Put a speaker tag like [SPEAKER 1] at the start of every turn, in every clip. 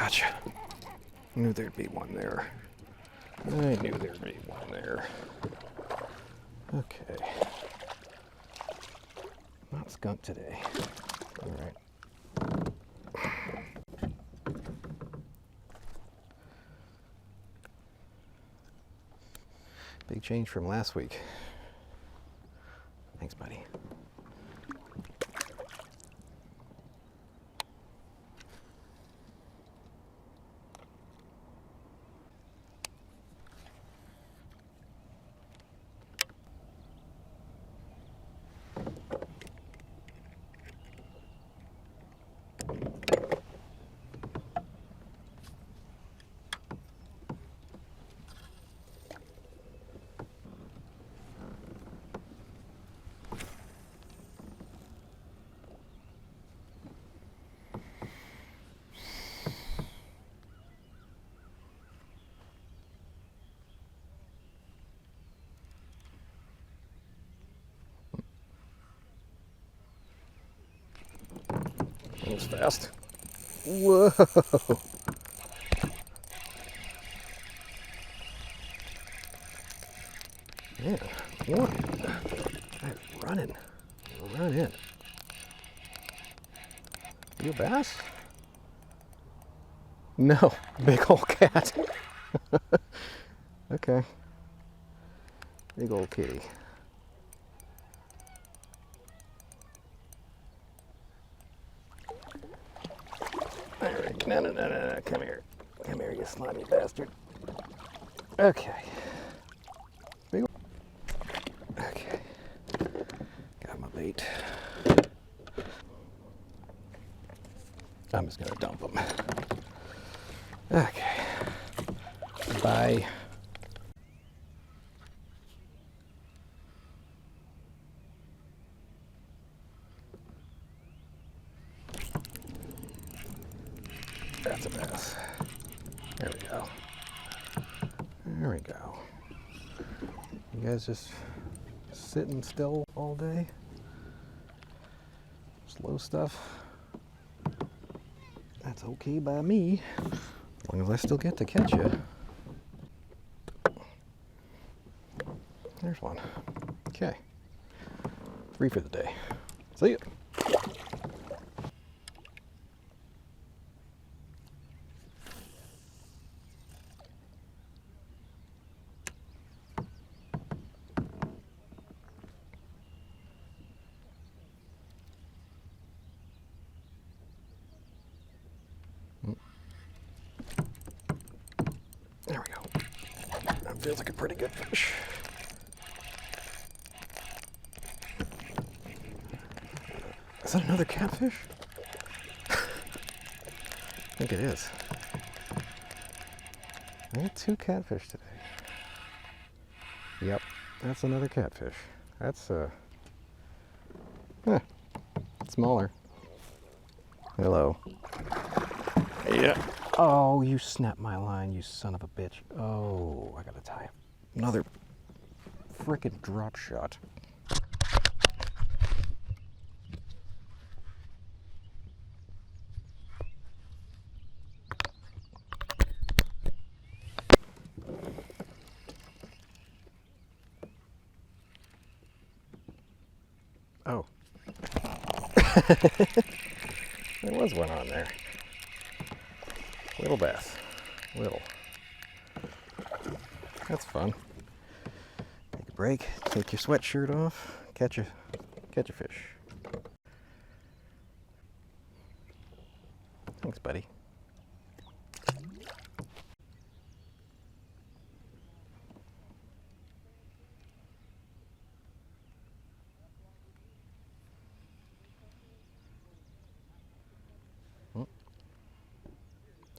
[SPEAKER 1] Gotcha. Knew there'd be one there. I knew there'd be one there. Okay. Not skunk today. All right. Big change from last week. Thanks, buddy. That was fast. Whoa! Man, one. I'm running. Run in. You a bass? No, big old cat. Okay. Big old kitty. Alright, no, come here. Come here, you slimy bastard. Okay. Big old... Okay. Got my bait. I'm just gonna dump them. Okay. Bye. That's a bass. There we go. There we go. You guys just sitting still all day? Slow stuff? That's okay by me, as long as I still get to catch you. There's one. Okay. 3 for the day. See ya. There we go. That feels like a pretty good fish. Is that another catfish? I think it is. I got 2 catfish today. Yep, that's another catfish. That's smaller. Hello. Yeah. Oh, you snapped my line, you son of a bitch. Oh, I gotta tie another frickin' drop shot. Oh. There was one on there. Little bass. Little. That's fun. Take a break, take your sweatshirt off, catch a fish. Thanks, buddy.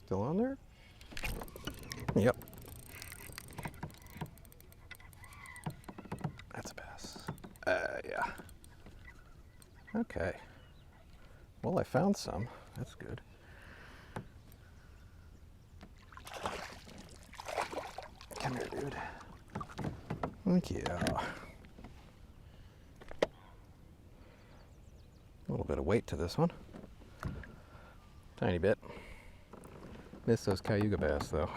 [SPEAKER 1] Still on there? Yep. That's a bass. Yeah. Okay. Well, I found some. That's good. Come here, dude. Thank you. A little bit of weight to this one. Tiny bit. Miss those cayuga bass, though.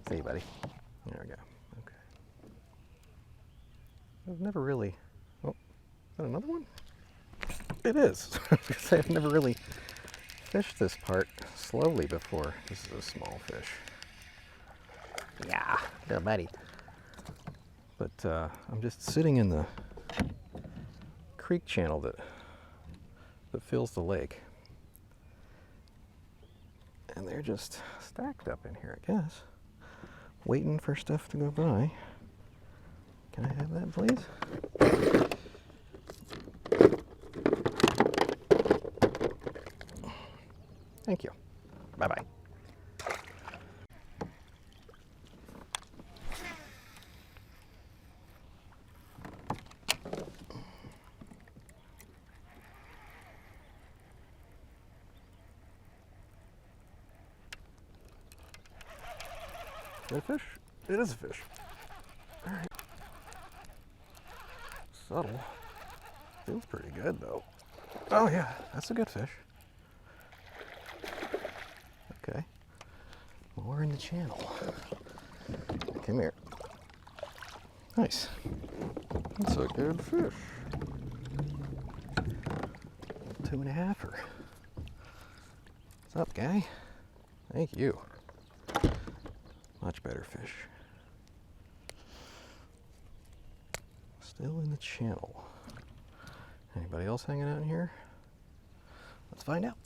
[SPEAKER 1] See you, buddy. There we go. Okay. I've never really... Oh, is that another one? It is. I've never really fished this part slowly before. This is a small fish. Yeah, little buddy. But I'm just sitting in the creek channel that fills the lake. And they're just stacked up in here, I guess, waiting for stuff to go by. Can I have that, please? Thank you. Bye-bye. Is that a fish? It is a fish. All right. Subtle. Feels pretty good, though. Oh, yeah, that's a good fish. Okay. More in the channel. Come here. Nice. That's a good fish. 2.5-er. What's up, guy? Thank you. Much better fish. Still in the channel. Anybody else hanging out in here? Let's find out.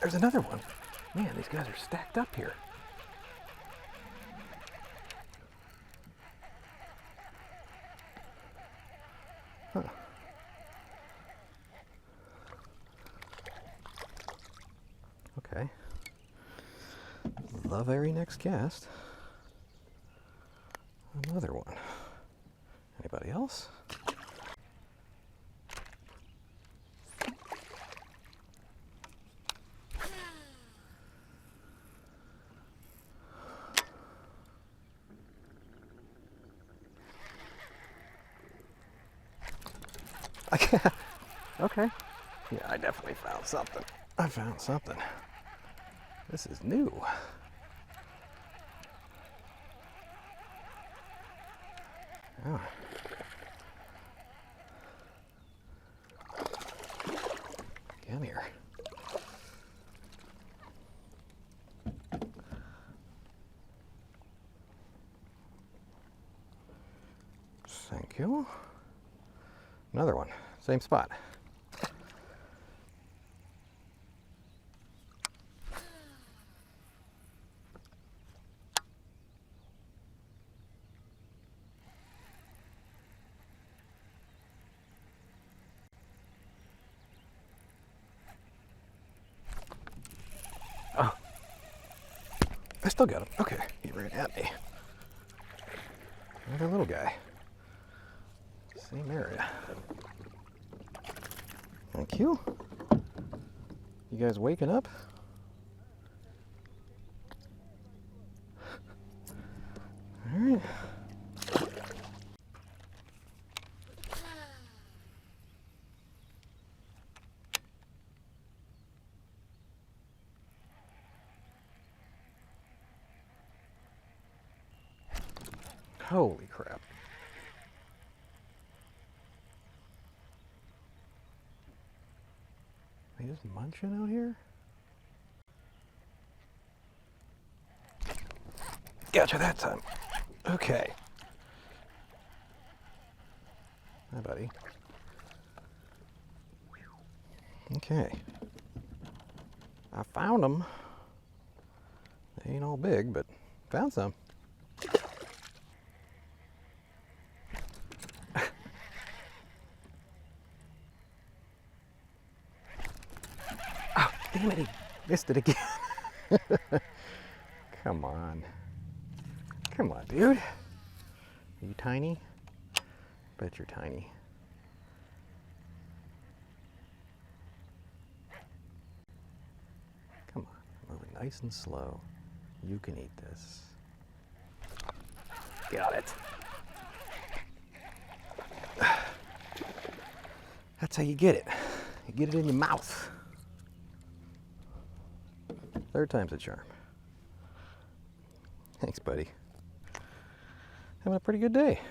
[SPEAKER 1] There's another one. Man, these guys are stacked up here. Huh. Okay. The very next cast. Another one. Anybody else? Okay. Yeah, I definitely found something. I found something. This is new. Oh. Come here. Thank you. Another one. Same spot. Oh. I still got him. Okay. He ran at me. Another little guy. Same area. Thank you. You guys waking up? All right. Holy crap. Are you just munching out here? Gotcha that time. Okay. Hi, buddy. Okay. I found them. They ain't all big, but found some. Oh, damn it, he missed it again. Come on. Come on, dude. Are you tiny? Bet you're tiny. nice and slow. You can eat this. Got it. That's how you get it. You get it in your mouth. Third time's a charm. Thanks, buddy. Having a pretty good day.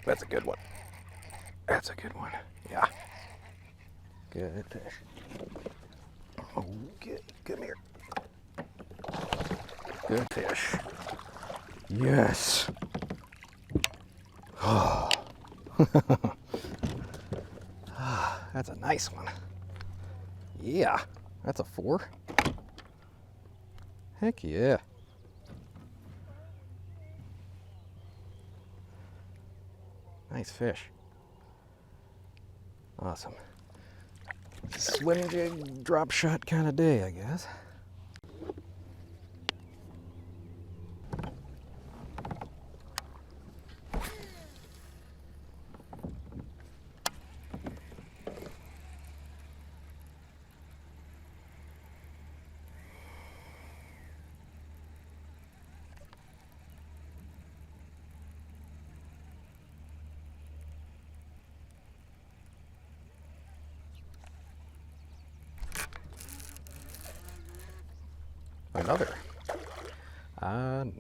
[SPEAKER 1] That's a good one. That's a good one. Yeah. Good fish. Okay, come here. Good fish. Yes. Oh. That's a nice one. Yeah. That's a 4. Heck yeah. Nice fish. Awesome. Swim jig, drop shot kind of day, I guess.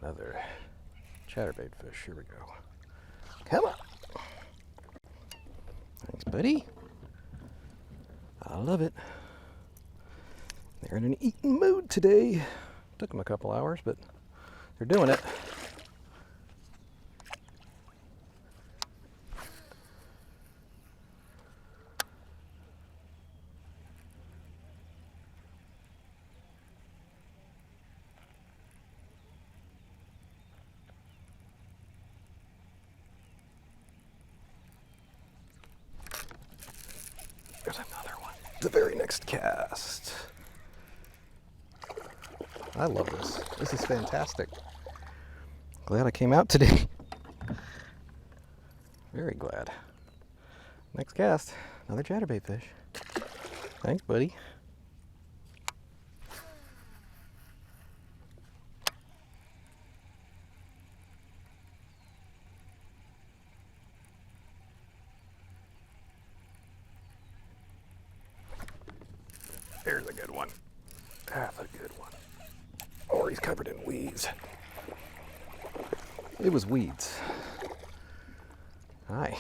[SPEAKER 1] Another chatterbait fish. Here we go. Come on. Thanks, buddy. I love it. They're in an eating mood today. Took them a couple hours, but they're doing it. There's another one. The very next cast. I love this. This is fantastic. Glad I came out today. Very glad. Next cast, another chatterbait fish. Thanks, buddy. There's a good one. That's a good one. Or he's covered in weeds. It was weeds. Hi.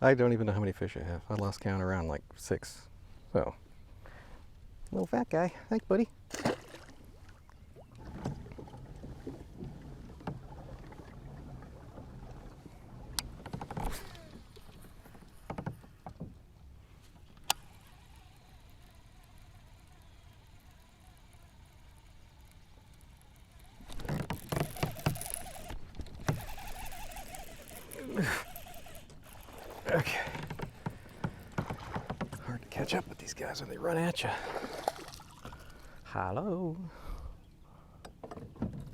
[SPEAKER 1] I don't even know how many fish I have. I lost count around like 6. So, little fat guy. Thanks, buddy. Okay. Hard to catch up with these guys when they run at you. Hello.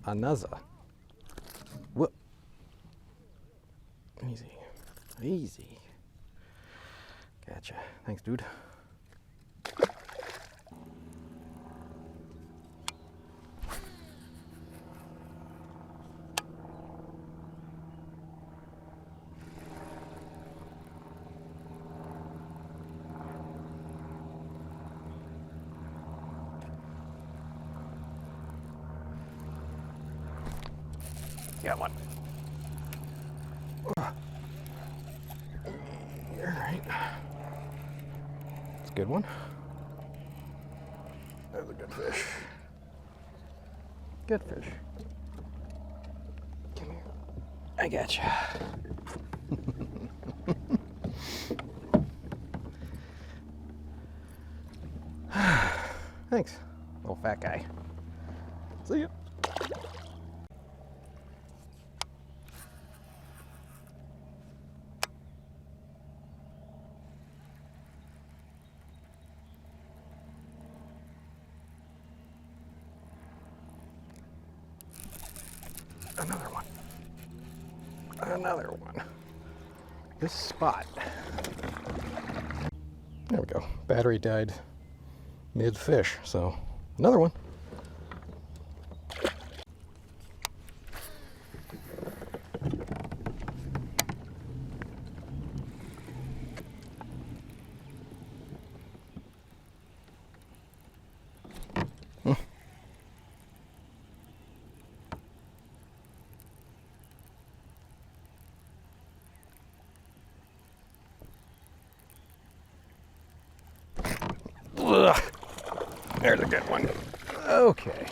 [SPEAKER 1] Another. Whoop. Easy. Easy. Gotcha. Thanks, dude. Got one. All right. It's a good one. That's a good fish. Good fish. Come here. I got you. Thanks, little fat guy. See ya. another one. This spot. There we go. Battery died mid-fish, so another one. Ugh. There's a good one. Okay.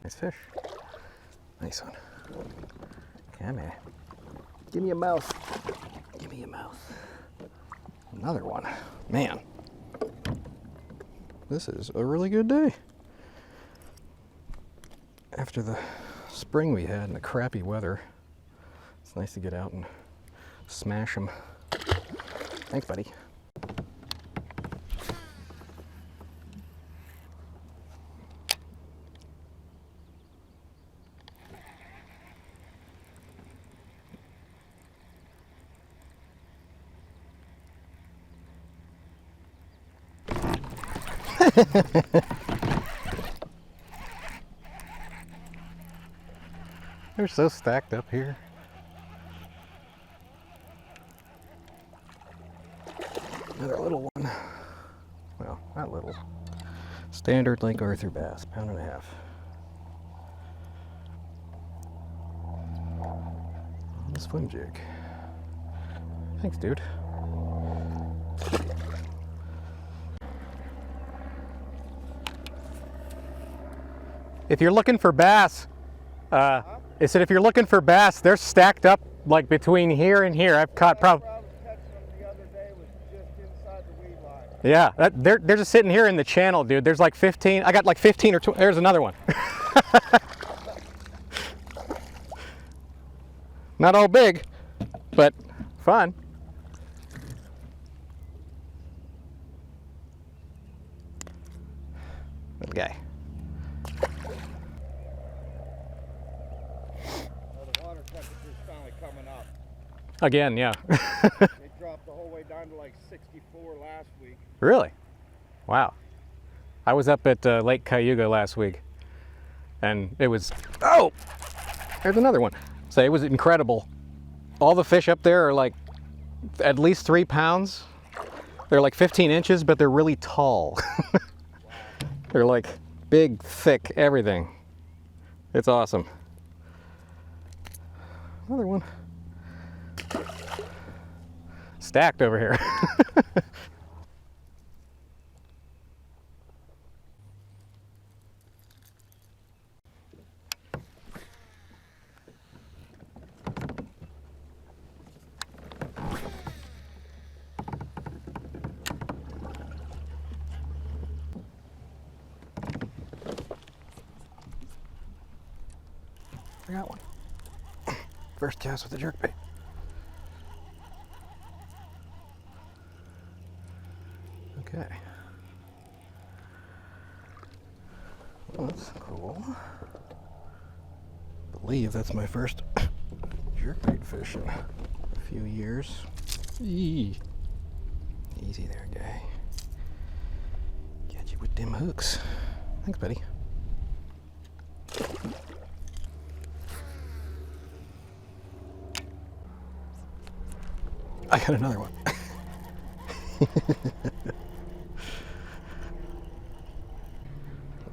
[SPEAKER 1] Nice fish. Nice one. Come here. Give me a mouth. Give me a mouth. Another one. Man. This is a really good day. After the spring we had and the crappy weather, it's nice to get out and smash them. Thanks, buddy. They're so stacked up here. Another little one. Well, not little. Standard Lake Arthur bass, 1.5 pounds. On the swim jig. Thanks, dude. If you're looking for bass, I said if you're looking for bass, they're stacked up like between here and here. I've caught probably. Yeah, they're just sitting here in the channel, dude. There's like 15. I got like 15 or 20. There's another one. Not all big, but fun. Little guy.
[SPEAKER 2] The water temperature's finally coming up.
[SPEAKER 1] Again, yeah.
[SPEAKER 2] They dropped the whole way down to like 64 last week.
[SPEAKER 1] Really? Wow. I was up at Lake Cayuga last week, and it was, oh, there's another one. So it was incredible. All the fish up there are like at least 3 pounds. They're like 15 inches, but they're really tall. Wow. They're like big, thick, everything. It's awesome. Another one. Stacked over here. I got one. First cast with the jerkbait. Okay. Well, that's cool. I believe that's my first jerkbait fish in a few years. Eee. Easy there, guy. Catch you with them hooks. Thanks, buddy. I got another one.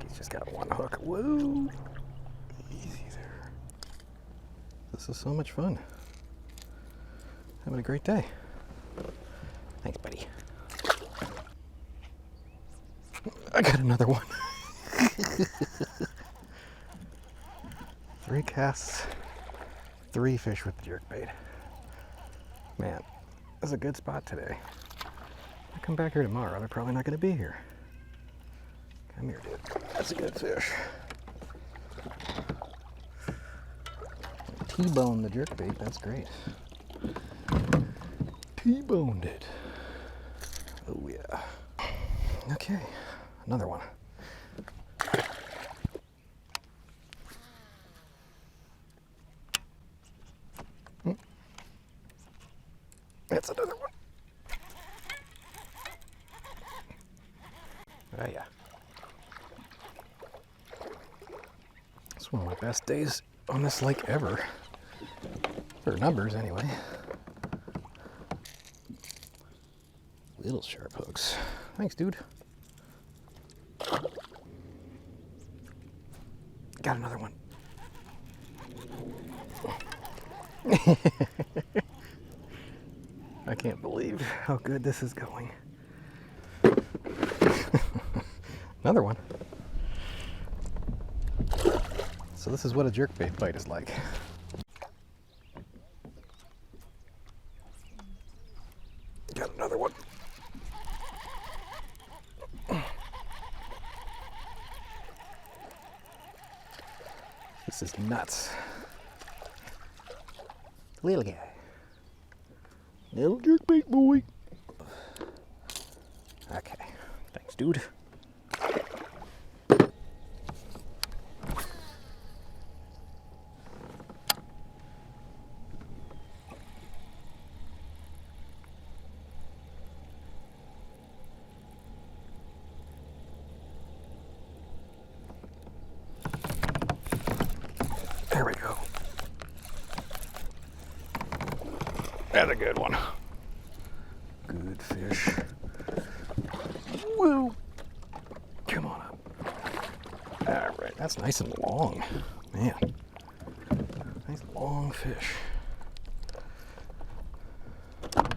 [SPEAKER 1] He's just got one hook. Whoa! Easy there. This is so much fun. Having a great day. Thanks, buddy. I got another one. 3 casts, 3 fish with the jerkbait. Man, that's a good spot today. I come back here tomorrow, they're probably not going to be here. Come here, dude. That's a good fish. T-boned the jerkbait, that's great. T-boned it. Oh yeah. Okay, another one. Oh yeah. It's one of my best days on this lake ever. For numbers, anyway. Little sharp hooks. Thanks, dude. Got another one. I can't believe how good this is going. Another one. So this is what a jerkbait bite is like. Got another one. This is nuts. Little guy. Little jerkbait boy. Okay. Thanks, dude. There we go. That's a good one. Good fish. Woo! Come on up. All right, that's nice and long. Man, nice long fish. There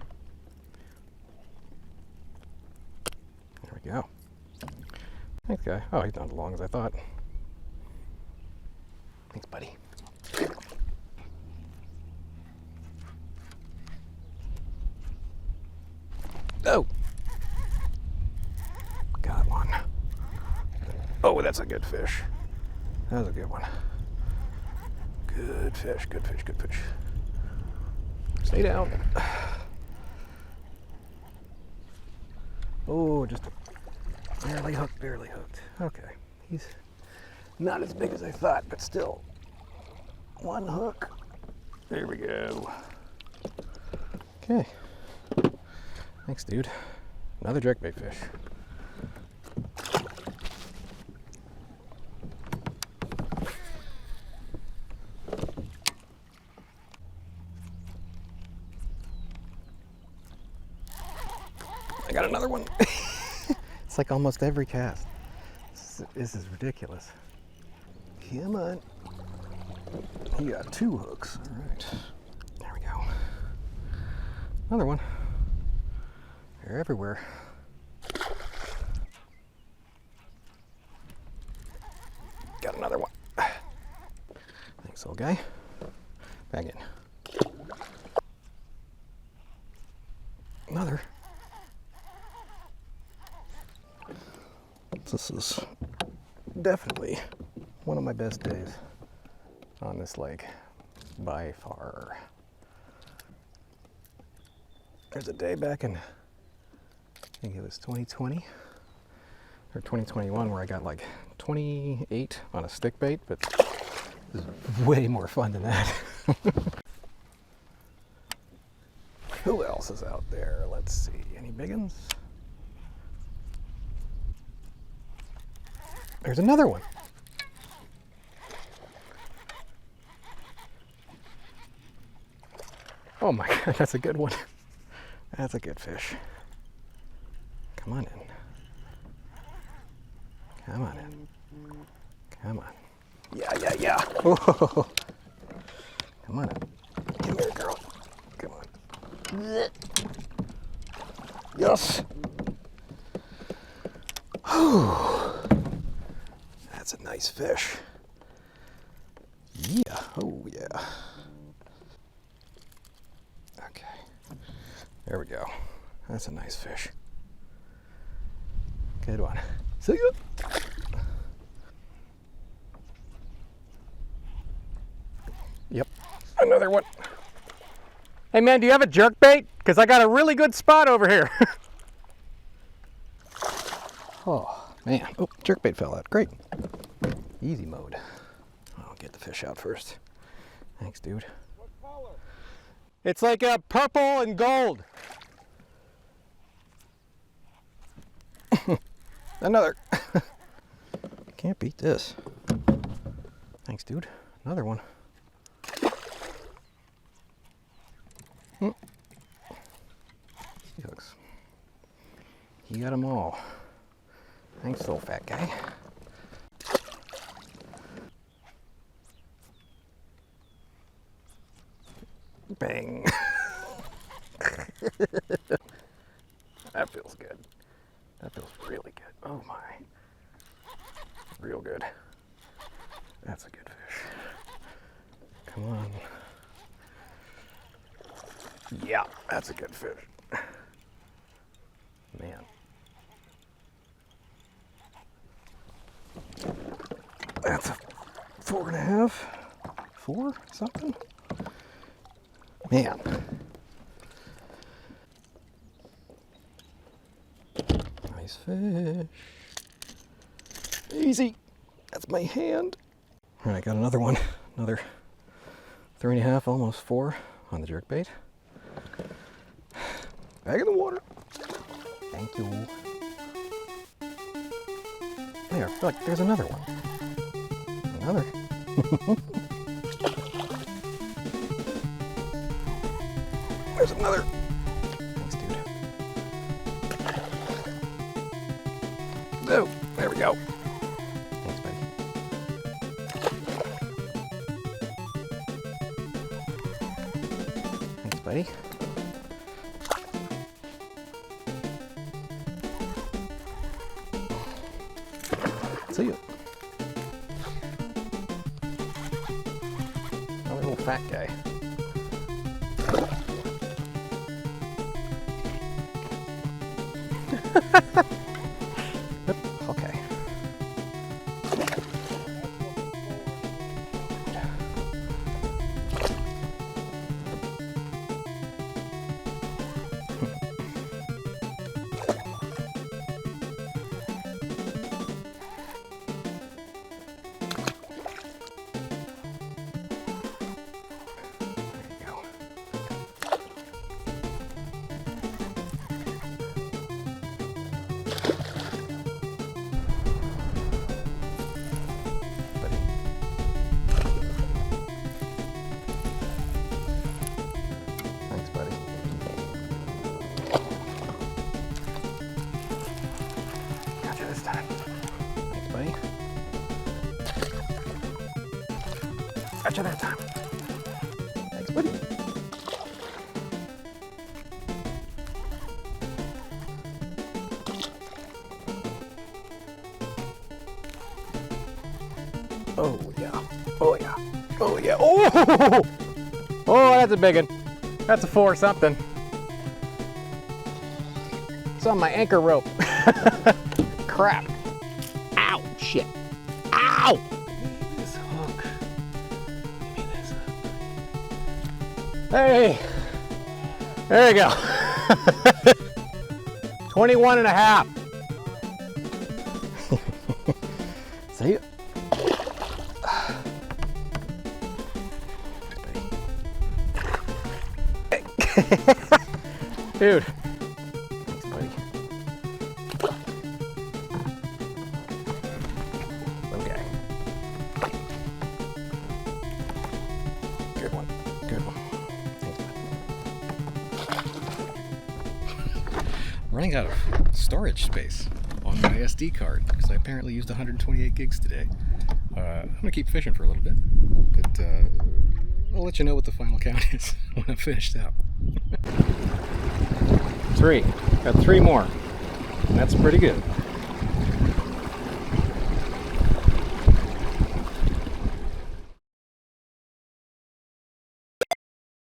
[SPEAKER 1] we go. Thanks, guy. Oh, he's not as long as I thought. Thanks, buddy. Oh! Got one. Oh, that's a good fish. That was a good one. Good fish, good fish, good fish. Stay down. Oh, just barely hooked, barely hooked. Okay, he's not as big as I thought, but still. One hook. There we go. Okay. Thanks, dude. Another jerkbait fish. I got another one. It's like almost every cast. This is ridiculous. Come on. He got two hooks. All right. There we go. Another one. They're everywhere. Got another one. Thanks, old guy. Back in. Another. This is definitely one of my best days on this lake, by far. There's a day back in, I think it was 2020 or 2021, where I got like 28 on a stick bait, but this is way more fun than that. Who else is out there? Let's see, any big ones? There's another one. Oh my God, that's a good one. That's a good fish. Come on in. Come on in. Come on. Yeah, yeah, yeah. Oh. Come on in. Come here, girl. Come on. Yes. That's a nice fish. Yeah. Oh, yeah. Okay. There we go. That's a nice fish. Good one. See ya. Yep. Another one. Hey man, do you have a jerkbait? Because I got a really good spot over here. Oh man. Oh, jerkbait fell out. Great. Easy mode. I'll get the fish out first. Thanks, dude.
[SPEAKER 2] What color?
[SPEAKER 1] It's like a purple and gold. Another. Can't beat this. Thanks, dude. Another one. Sea hooks. He got them all. Thanks, little fat guy. Bang. That feels good. That feels really good. Oh my. Real good. That's a good fish. Come on. Yeah, that's a good fish. Man. That's a 4.5. 4 something? Man. Nice fish. Easy. That's my hand. All right, got another one. Another 3.5, almost 4 on the jerkbait. Back in the water. Thank you. There, look, there's another one. Another. There's another. Thanks, dude. Oh, there we go. Thanks, buddy. Thanks, buddy. See you. Another little fat guy. Okay. This time. Thanks, buddy. Gotcha that time. Thanks, buddy. Oh yeah. Oh yeah. Oh yeah. Oh! Oh, that's a big one. That's a 4 something. It's on my anchor rope. Crap. Ow, shit. Ow! Give me this hook. Give me this hook. Hey! There you go. 21.5. See? Dude. Thanks, buddy. Okay. Good one. Good one. Thanks, buddy. Running out of storage space on my SD card because I apparently used 128 gigs today. I'm gonna keep fishing for a little bit, but I'll let you know what the final count is when I'm finished up. 3. Got 3 more. That's pretty good.